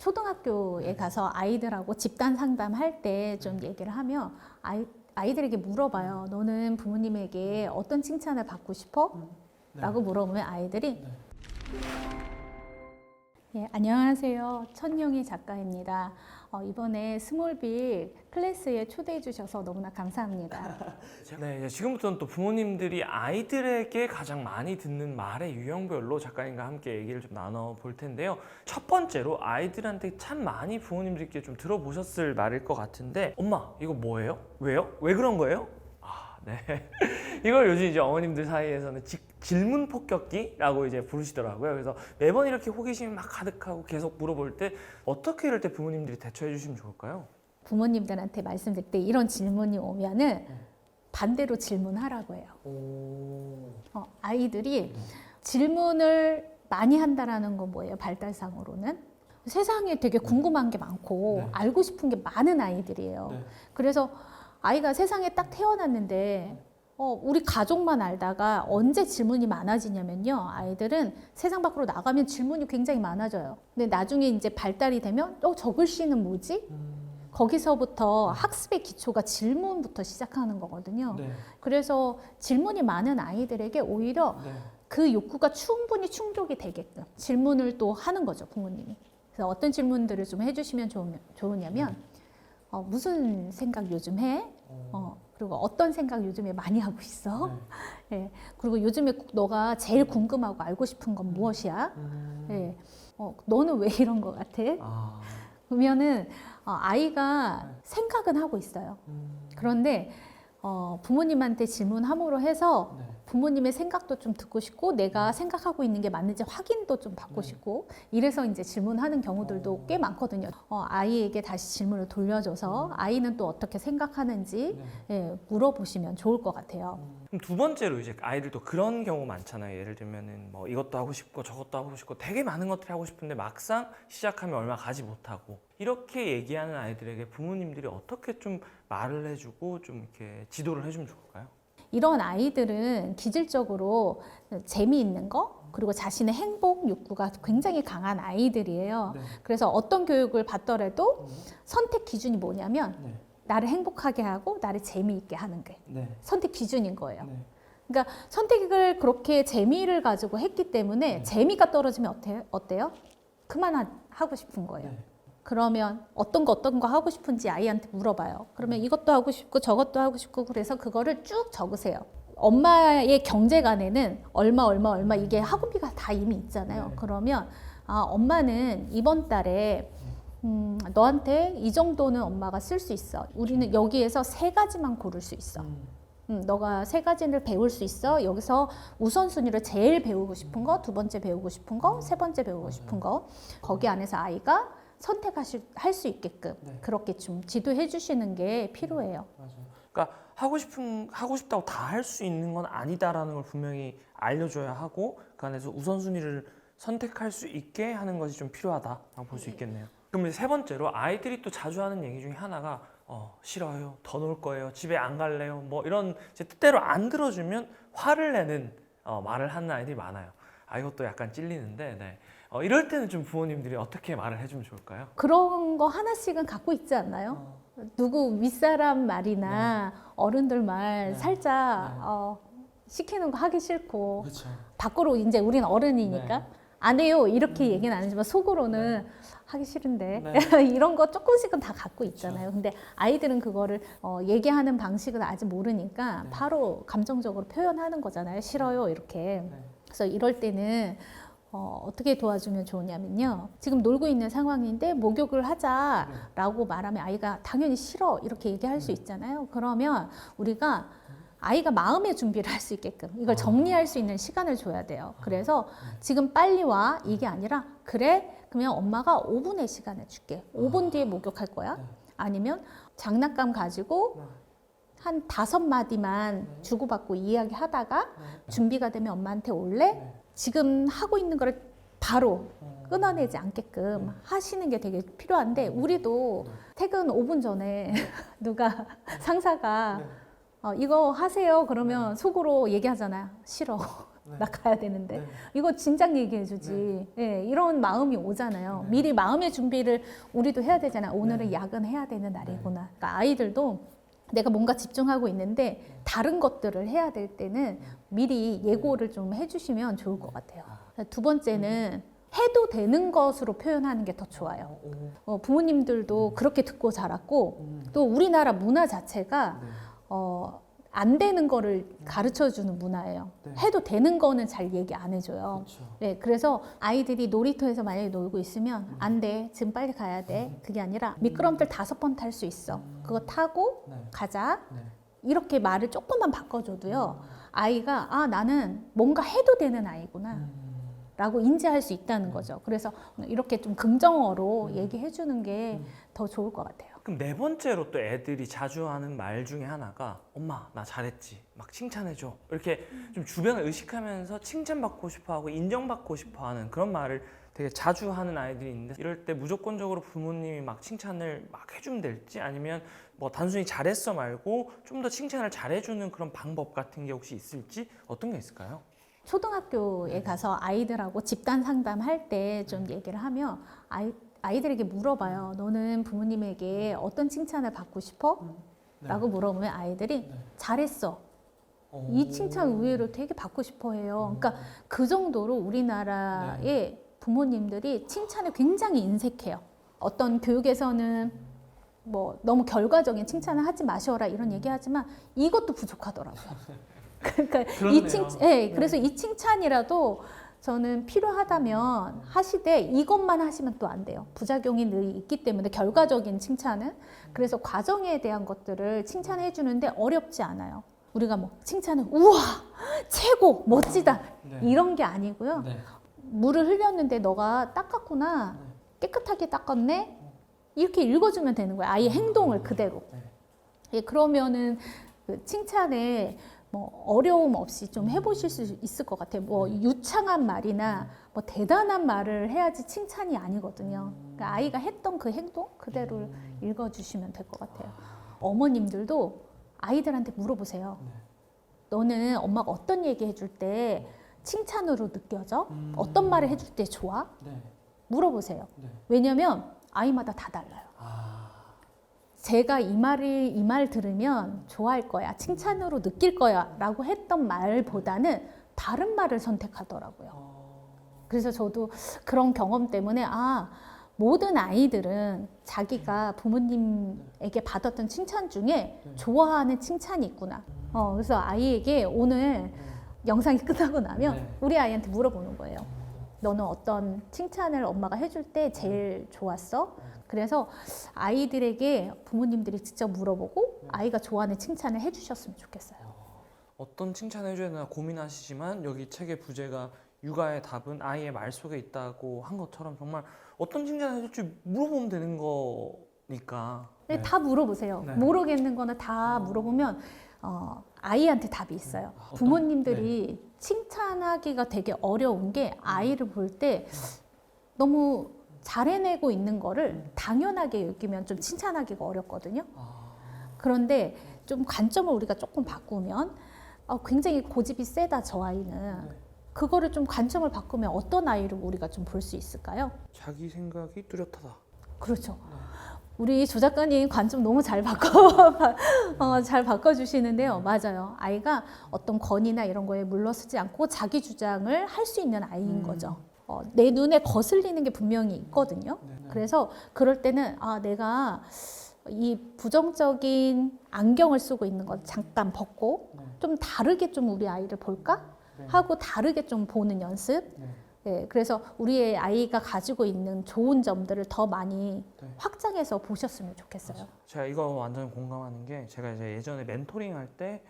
초등학교에 가서 아이들하고 집단 상담할 때 좀 얘기를 하면 아이들에게 물어봐요. 너는 부모님에게 어떤 칭찬을 받고 싶어? 라고 물어보면 아이들이 예, 안녕하세요. 천용희 작가입니다. 이번에 스몰빌 클래스에 초대해 주셔서 너무나 감사합니다. 네, 지금부터는 또 부모님들이 아이들에게 가장 많이 듣는 말의 유형별로 작가님과 함께 얘기를 좀 나눠볼 텐데요. 첫 번째로 아이들한테 참 많이 부모님들께 좀 들어보셨을 말일 것 같은데, 엄마 이거 뭐예요? 왜요? 왜 그런 거예요? 네. 이걸 요즘 이제 어머님들 사이에서는 질문 폭격기라고 이제 부르시더라고요. 그래서 매번 이렇게 호기심이 막 가득하고 계속 물어볼 때 어떻게 이럴 때 부모님들이 대처해 주시면 좋을까요? 부모님들한테 말씀드릴 때 이런 질문이 오면은 반대로 질문하라고 해요. 아이들이 질문을 많이 한다라는 건 뭐예요? 발달상으로는 세상에 되게 궁금한 게 많고 알고 싶은 게 많은 아이들이에요. 그래서 아이가 세상에 딱 태어났는데 우리 가족만 알다가 언제 질문이 많아지냐면요. 아이들은 세상 밖으로 나가면 질문이 굉장히 많아져요. 근데 나중에 이제 발달이 되면 저 글씨는 뭐지? 거기서부터 학습의 기초가 질문부터 시작하는 거거든요. 그래서 질문이 많은 아이들에게 오히려 그 욕구가 충분히 충족이 되게끔 질문을 또 하는 거죠, 부모님이. 그래서 어떤 질문들을 좀 해주시면 좋으냐면 무슨 생각 요즘 해? 그리고 어떤 생각 요즘에 많이 하고 있어? 네. 그리고 요즘에 너가 제일 궁금하고 알고 싶은 건 무엇이야? 네. 너는 왜 이런 것 같아? 그러면은 아이가 생각은 하고 있어요. 그런데 부모님한테 질문함으로 해서 부모님의 생각도 좀 듣고 싶고 내가 생각하고 있는 게 맞는지 확인도 좀 받고 싶고 이래서 이제 질문하는 경우들도 꽤 많거든요. 아이에게 다시 질문을 돌려줘서 아이는 또 어떻게 생각하는지 물어보시면 좋을 것 같아요. 그럼 두 번째로 이제 아이들도 그런 경우 많잖아요. 예를 들면은 뭐 이것도 하고 싶고 저것도 하고 싶고 되게 많은 것들이 하고 싶은데 막상 시작하면 얼마 가지 못하고 이렇게 얘기하는 아이들에게 부모님들이 어떻게 좀 말을 해주고 좀 이렇게 지도를 해주면 좋을까요? 이런 아이들은 기질적으로 재미있는 거 그리고 자신의 행복 욕구가 굉장히 강한 아이들이에요. 그래서 어떤 교육을 받더라도 선택 기준이 뭐냐면 나를 행복하게 하고 나를 재미있게 하는 게 선택 기준인 거예요. 그러니까 선택을 그렇게 재미를 가지고 했기 때문에 재미가 떨어지면 어때요? 그만하고 싶은 거예요. 그러면 어떤 거 하고 싶은지 아이한테 물어봐요. 그러면 이것도 하고 싶고 저것도 하고 싶고 그래서 그거를 쭉 적으세요. 엄마의 경제관에는 얼마 이게 학원비가 다 이미 있잖아요. 그러면 엄마는 이번 달에 너한테 이 정도는 엄마가 쓸 수 있어. 우리는 여기에서 3가지만 고를 수 있어. 너가 3가지를 배울 수 있어. 여기서 우선순위를 제일 배우고 싶은 거, 2번째 배우고 싶은 거, 3번째 배우고 싶은 거. 거기 안에서 아이가 선택할 수 있게끔 그렇게 좀 지도해 주시는 게 필요해요. 그러니까 하고 싶다고 다 할 수 있는 건 아니다라는 걸 분명히 알려줘야 하고 그 안에서 우선순위를 선택할 수 있게 하는 것이 좀 필요하다라고 볼 수 있겠네요. 그럼 이제 세 번째로 아이들이 또 자주 하는 얘기 중에 하나가 싫어요, 더 놀 거예요, 집에 안 갈래요, 뭐 이런 제 뜻대로 안 들어주면 화를 내는 말을 하는 아이들이 많아요. 이것도 약간 찔리는데 이럴 때는 좀 부모님들이 어떻게 말을 해주면 좋을까요? 그런 거 하나씩은 갖고 있지 않나요? 누구 윗사람 말이나 어른들 말 살짝 시키는 거 하기 싫고 밖으로 이제 우린 어른이니까 안 해요 이렇게 얘기는 안 하지만 속으로는 하기 싫은데 이런 거 조금씩은 다 갖고 있잖아요. 근데 아이들은 그거를 얘기하는 방식을 아직 모르니까 바로 감정적으로 표현하는 거잖아요. 싫어요 이렇게. 그래서 이럴 때는 어떻게 도와주면 좋으냐면요. 지금 놀고 있는 상황인데 목욕을 하자라고 말하면 아이가 당연히 싫어 이렇게 얘기할 수 있잖아요. 그러면 우리가 아이가 마음의 준비를 할 수 있게끔 이걸 정리할 수 있는 시간을 줘야 돼요. 그래서 지금 빨리 와 이게 아니라 그래 그러면 엄마가 5분의 시간을 줄게. 5분 뒤에 목욕할 거야. 아니면 장난감 가지고 한 5마디만 주고받고 이야기하다가 준비가 되면 엄마한테 올래? 지금 하고 있는 거를 바로 끊어내지 않게끔 하시는 게 되게 필요한데 우리도 퇴근 5분 전에 누가 상사가 이거 하세요 그러면 속으로 얘기하잖아요. 싫어. 나 가야 되는데 이거 진작 얘기해주지. 예, 이런 마음이 오잖아요. 미리 마음의 준비를 우리도 해야 되잖아. 오늘은 야근해야 되는 날이구나. 그러니까 아이들도 내가 뭔가 집중하고 있는데 다른 것들을 해야 될 때는 미리 예고를 좀 해주시면 좋을 것 같아요. 두 번째는 해도 되는 것으로 표현하는 게 더 좋아요. 부모님들도 그렇게 듣고 자랐고 또 우리나라 문화 자체가 안 되는 거를 가르쳐 주는 문화예요. 해도 되는 거는 잘 얘기 안 해줘요. 네, 그래서 아이들이 놀이터에서 만약에 놀고 있으면 안 돼, 지금 빨리 가야 돼. 그게 아니라 미끄럼틀 5번 탈 수 있어. 그거 타고 가자. 이렇게 말을 조금만 바꿔줘도요. 아이가 아 나는 뭔가 해도 되는 아이구나. 라고 인지할 수 있다는 거죠. 그래서 이렇게 좀 긍정어로 얘기해 주는 게 더 좋을 것 같아요. 그럼 네 번째로 또 애들이 자주 하는 말 중에 하나가 엄마 나 잘했지 막 칭찬해줘 이렇게 좀 주변을 의식하면서 칭찬받고 싶어하고 인정받고 싶어하는 그런 말을 되게 자주 하는 아이들이 있는데 이럴 때 무조건적으로 부모님이 막 칭찬을 막 해주면 될지 아니면 뭐 단순히 잘했어 말고 좀 더 칭찬을 잘해주는 그런 방법 같은 게 혹시 있을지 어떤 게 있을까요? 초등학교에 가서 아이들하고 집단 상담할 때 좀 얘기를 하면 아이들에게 물어봐요. 너는 부모님에게 어떤 칭찬을 받고 싶어? 라고 물어보면 아이들이 잘했어. 이 칭찬 의외로 되게 받고 싶어 해요. 그러니까 그 정도로 우리나라의 부모님들이 칭찬에 굉장히 인색해요. 어떤 교육에서는 뭐 너무 결과적인 칭찬을 하지 마셔라 이런 얘기하지만 이것도 부족하더라고요. 그러니까 그래서 이 칭찬이라도 저는 필요하다면 하시되 이것만 하시면 또 안 돼요. 부작용이 늘 있기 때문에 결과적인 칭찬은 그래서 과정에 대한 것들을 칭찬해 주는데 어렵지 않아요. 우리가 뭐 칭찬은 우와 최고 멋지다 이런 게 아니고요. 물을 흘렸는데 너가 닦았구나 깨끗하게 닦았네 이렇게 읽어주면 되는 거예요. 아이의 행동을 그대로. 예, 그러면은 그 칭찬에 뭐 어려움 없이 좀 해보실 수 있을 것 같아요. 뭐 유창한 말이나 뭐 대단한 말을 해야지 칭찬이 아니거든요. 그러니까 아이가 했던 그 행동 그대로 읽어주시면 될 것 같아요. 어머님들도 아이들한테 물어보세요. 너는 엄마가 어떤 얘기 해줄 때 칭찬으로 느껴져? 어떤 말을 해줄 때 좋아? 물어보세요. 왜냐면 아이마다 다 달라요. 제가 이 말 들으면 좋아할 거야, 칭찬으로 느낄 거야 라고 했던 말보다는 다른 말을 선택하더라고요. 그래서 저도 그런 경험 때문에 모든 아이들은 자기가 부모님에게 받았던 칭찬 중에 좋아하는 칭찬이 있구나. 그래서 아이에게 오늘 영상이 끝나고 나면 우리 아이한테 물어보는 거예요. 너는 어떤 칭찬을 엄마가 해줄 때 제일 좋았어? 그래서 아이들에게 부모님들이 직접 물어보고 아이가 좋아하는 칭찬을 해주셨으면 좋겠어요. 어떤 칭찬을 해줘야 되나 고민하시지만 여기 책의 부제가 육아의 답은 아이의 말 속에 있다고 한 것처럼 정말 어떤 칭찬을 해줄지 물어보면 되는 거니까. 네, 다 물어보세요. 모르겠는 거는 다 물어보면 아이한테 답이 있어요. 부모님들이 칭찬하기가 되게 어려운 게 아이를 볼 때 너무 잘 해내고 있는 거를 당연하게 여기면 좀 칭찬하기가 어렵거든요. 그런데 좀 관점을 우리가 조금 바꾸면 굉장히 고집이 세다 저 아이는 그거를 좀 관점을 바꾸면 어떤 아이를 우리가 좀 볼 수 있을까요? 자기 생각이 뚜렷하다. 그렇죠. 우리 조 작가님 관점 너무 잘 잘 바꿔주시는데요. 맞아요. 아이가 어떤 권위나 이런 거에 물러서지 않고 자기 주장을 할 수 있는 아이인 거죠. 내 눈에 거슬리는 게 분명히 있거든요. 그래서 그럴 때는 내가 이 부정적인 안경을 쓰고 있는 걸 잠깐 벗고 좀 다르게 좀 우리 아이를 볼까? 하고 다르게 좀 보는 연습. 예, 그래서 우리의 아이가 가지고 있는 좋은 점들을 더 많이 확장해서 보셨으면 좋겠어요. 제가 이거 완전 공감하는 게 제가 이제 예전에 멘토링 할 때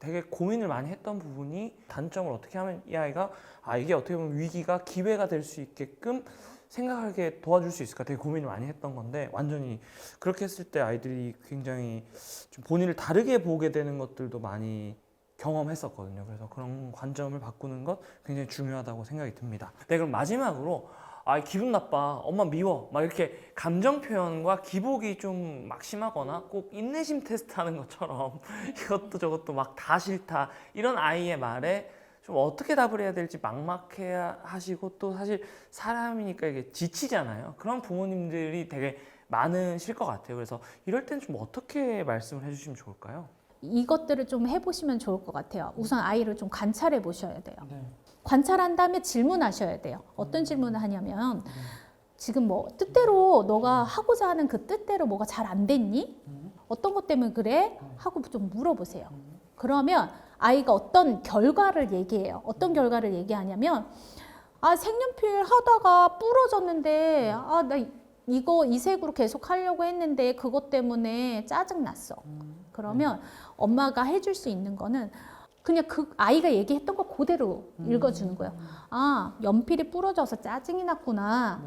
되게 고민을 많이 했던 부분이 단점을 어떻게 하면 이 아이가 이게 어떻게 보면 위기가 기회가 될 수 있게끔 생각하게 도와줄 수 있을까 되게 고민을 많이 했던 건데 완전히 그렇게 했을 때 아이들이 굉장히 좀 본인을 다르게 보게 되는 것들도 많이 경험했었거든요. 그래서 그런 관점을 바꾸는 것 굉장히 중요하다고 생각이 듭니다. 네, 그럼 마지막으로 기분 나빠, 엄마 미워 막 이렇게 감정 표현과 기복이 좀 막 심하거나 꼭 인내심 테스트 하는 것처럼 이것도 저것도 막 다 싫다 이런 아이의 말에 좀 어떻게 답을 해야 될지 막막해 하시고 또 사실 사람이니까 이게 지치잖아요. 그런 부모님들이 되게 많으실 것 같아요. 그래서 이럴 땐 좀 어떻게 말씀을 해주시면 좋을까요? 이것들을 좀 해보시면 좋을 것 같아요. 우선 아이를 좀 관찰해 보셔야 돼요. 네. 관찰한 다음에 질문하셔야 돼요. 어떤 질문을 하냐면 지금 뭐 뜻대로 너가 하고자 하는 그 뜻대로 뭐가 잘 안 됐니? 어떤 것 때문에 그래? 하고 좀 물어보세요. 그러면 아이가 어떤 결과를 얘기해요. 어떤 결과를 얘기하냐면 아 색연필 하다가 부러졌는데 아 나 이거 이 색으로 계속 하려고 했는데 그것 때문에 짜증났어. 그러면 엄마가 해줄 수 있는 거는 그냥 그 아이가 얘기했던 거 그대로 읽어주는 거예요. 아 연필이 부러져서 짜증이 났구나.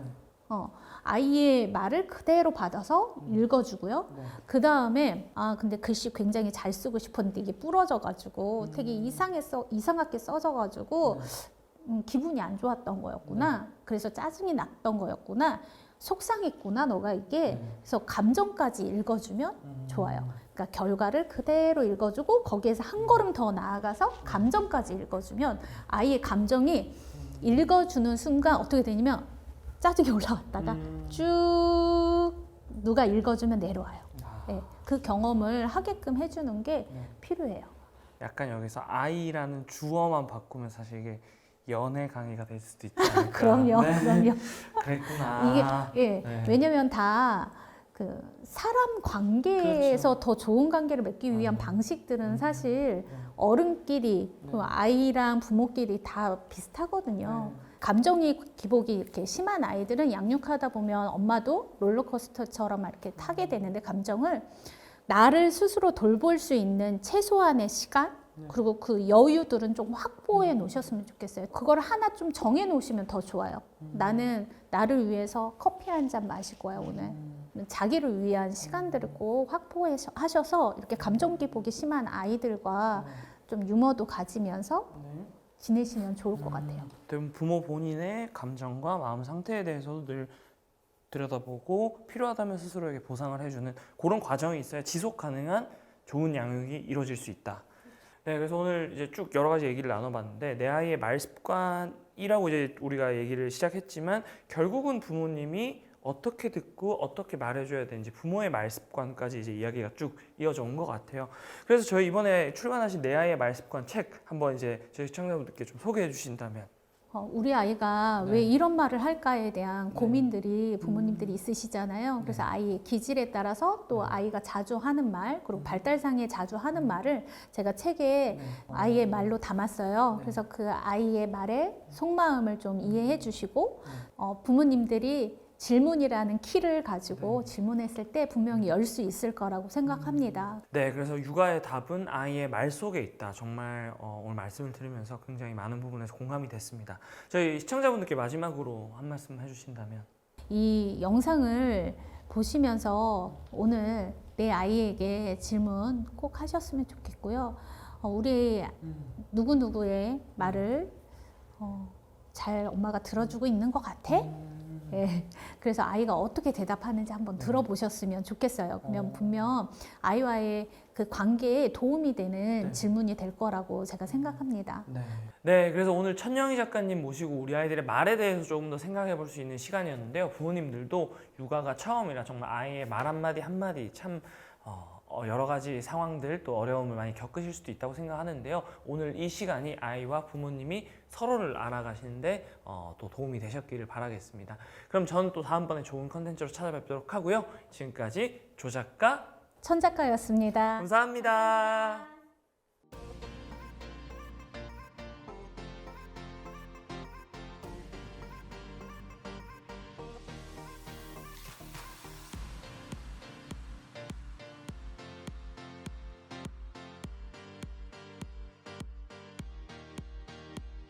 아이의 말을 그대로 받아서 읽어주고요. 그 다음에 아 근데 글씨 굉장히 잘 쓰고 싶었는데 이게 부러져가지고 되게 이상하게 써져가지고 기분이 안 좋았던 거였구나. 그래서 짜증이 났던 거였구나. 속상했구나 너가 이게. 그래서 감정까지 읽어주면 좋아요. 그러니까 결과를 그대로 읽어주고 거기에서 한 걸음 더 나아가서 감정까지 읽어주면 아이의 감정이 읽어주는 순간 어떻게 되냐면 짜증이 올라왔다가 쭉 누가 읽어주면 내려와요. 네, 그 경험을 하게끔 해주는 게 필요해요. 약간 여기서 아이라는 주어만 바꾸면 사실 이게 연애 강의가 될 수도 있지 않을까. 그럼요, 네. 그럼요. 그랬구나. 이게 예, 네. 왜냐면 다 그 사람 관계에서 더 좋은 관계를 맺기 위한 방식들은 사실 어른끼리 그 아이랑 부모끼리 다 비슷하거든요. 감정이 기복이 이렇게 심한 아이들은 양육하다 보면 엄마도 롤러코스터처럼 이렇게 타게 되는데 감정을 나를 스스로 돌볼 수 있는 최소한의 시간 그리고 그 여유들은 좀 확보해 놓으셨으면 좋겠어요. 그걸 하나 좀 정해 놓으시면 더 좋아요. 나는 나를 위해서 커피 한 잔 마실 거야 오늘. 자기를 위한 시간들을 꼭 확보하셔서 이렇게 감정 기복이 심한 아이들과 좀 유머도 가지면서 지내시면 좋을 것 같아요. 부모 본인의 감정과 마음 상태에 대해서도 늘 들여다보고 필요하다면 스스로에게 보상을 해주는 그런 과정이 있어야 지속 가능한 좋은 양육이 이루어질 수 있다. 네, 그래서 오늘 이제 쭉 여러 가지 얘기를 나눠봤는데 내 아이의 말 습관이라고 이제 우리가 얘기를 시작했지만 결국은 부모님이 어떻게 듣고 어떻게 말해줘야 되는지 부모의 말 습관까지 이제 이야기가 쭉 이어져 온 것 같아요. 그래서 저희 이번에 출간하신 내 아이의 말 습관 책 한번 이제 저희 시청자분들께 좀 소개해 주신다면. 우리 아이가 왜 이런 말을 할까에 대한 고민들이 부모님들이 있으시잖아요. 그래서 아이의 기질에 따라서 또 아이가 자주 하는 말, 그리고 발달장애 자주 하는 말을 제가 책에 아이의 말로 담았어요. 그래서 그 아이의 말의 속마음을 좀 이해해 주시고 부모님들이 질문이라는 키를 가지고 질문했을 때 분명히 열 수 있을 거라고 생각합니다. 네, 그래서 육아의 답은 아이의 말 속에 있다. 정말 오늘 말씀을 들으면서 굉장히 많은 부분에서 공감이 됐습니다. 저희 시청자분들께 마지막으로 한 말씀 해주신다면. 이 영상을 보시면서 오늘 내 아이에게 질문 꼭 하셨으면 좋겠고요. 우리 누구누구의 말을 잘 엄마가 들어주고 있는 것 같아? 예, 그래서 아이가 어떻게 대답하는지 한번 들어보셨으면 좋겠어요. 그러면 분명 아이와의 그 관계에 도움이 되는 질문이 될 거라고 제가 생각합니다. 네, 그래서 오늘 천영희 작가님 모시고 우리 아이들의 말에 대해서 조금 더 생각해 볼 수 있는 시간이었는데요. 부모님들도 육아가 처음이라 정말 아이의 말 한마디 한마디 참 여러 가지 상황들 또 어려움을 많이 겪으실 수도 있다고 생각하는데요. 오늘 이 시간이 아이와 부모님이 서로를 알아가시는데 또 도움이 되셨기를 바라겠습니다. 그럼 저는 또 다음번에 좋은 컨텐츠로 찾아뵙도록 하고요. 지금까지 조 작가, 천 작가였습니다. 감사합니다.